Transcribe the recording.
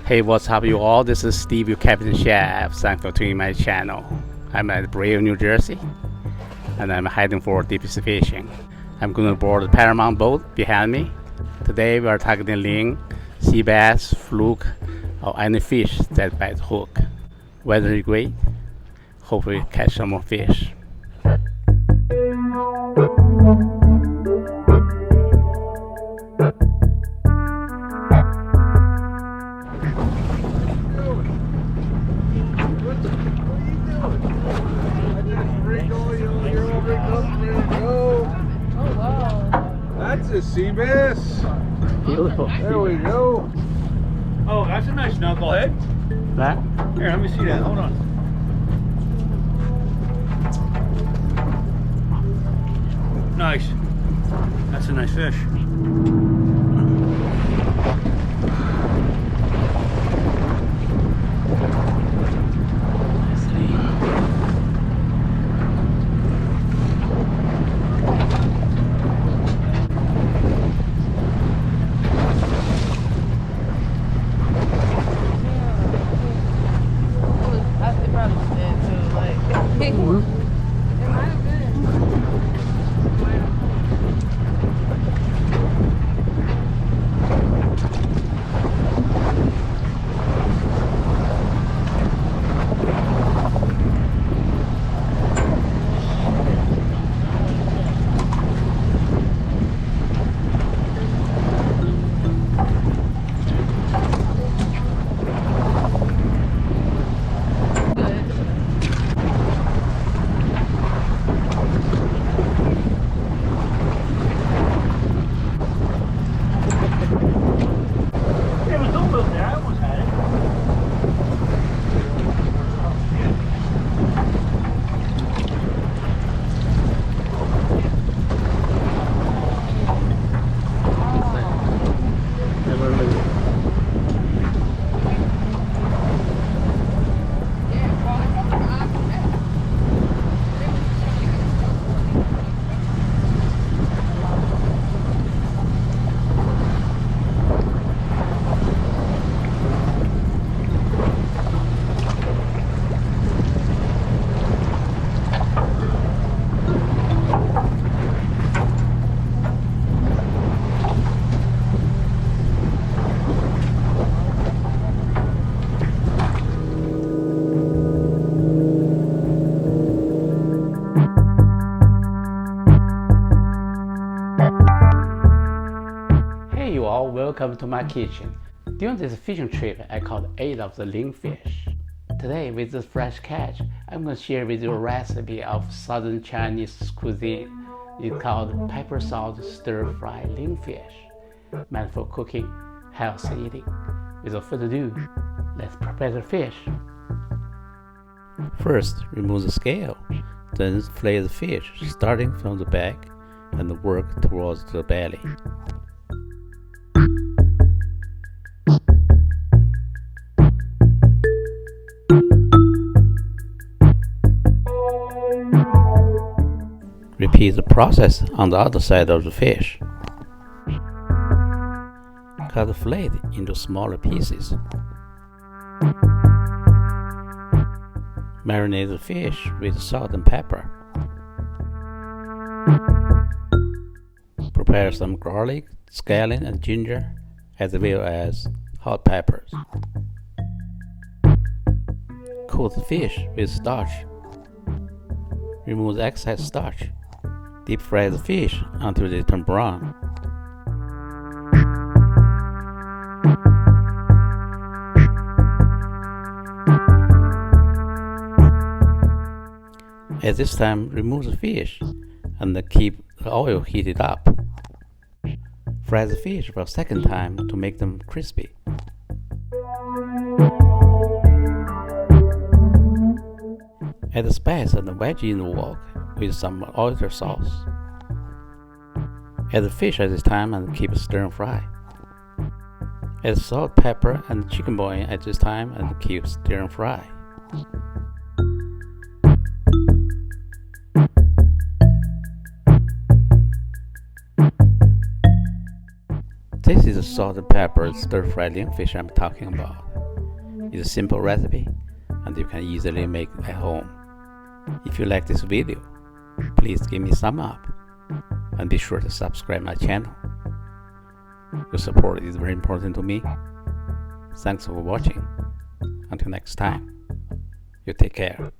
Hey, what's up, you all? This is Steve, your Captain Chef. Thanks for tuning my channel. I'm at Brave, New Jersey, and I'm heading for deep sea fishing. I'm going to board the Paramount boat behind me. Today we are targeting ling, sea bass, fluke, or any fish that bite hook. Weather is great. Hopefully catch some more fish. That's a sea bass. Beautiful. There we go. Oh, that's a nice knucklehead. That? Here, let me see that. Hold on. Nice. That's a nice fish. Hey you all, welcome to my kitchen. During this fishing trip, I caught 8 of the ling fish. Today, with this fresh catch, I'm going to share with you a recipe of southern Chinese cuisine. It's called pepper salt stir-fry ling fish, meant for cooking, healthy eating. Without further ado, let's prepare the fish. First, remove the scale, then flay the fish, starting from the back and work towards the belly. Repeat the process on the other side of the fish. Cut the fillet into smaller pieces. Marinate the fish with salt and pepper. Prepare some garlic, scallion, and ginger, as well as hot peppers. Coat the fish with starch. Remove the excess starch. Deep fry the fish until they turn brown. At this time, remove the fish and keep the oil heated up. Fry the fish for a second time to make them crispy. Add the spice and veggie in the wok with some oyster sauce. Add the fish at this time and keep stir fry. Add salt, pepper, and chicken bone at this time and keep stir fry. This is the salt and pepper stir-fried lingfish I'm talking about. It's a simple recipe and you can easily make it at home. If you like this video, please give me a thumb up and be sure to subscribe my channel. Your support is very important to me. Thanks for watching. Until next time, you take care.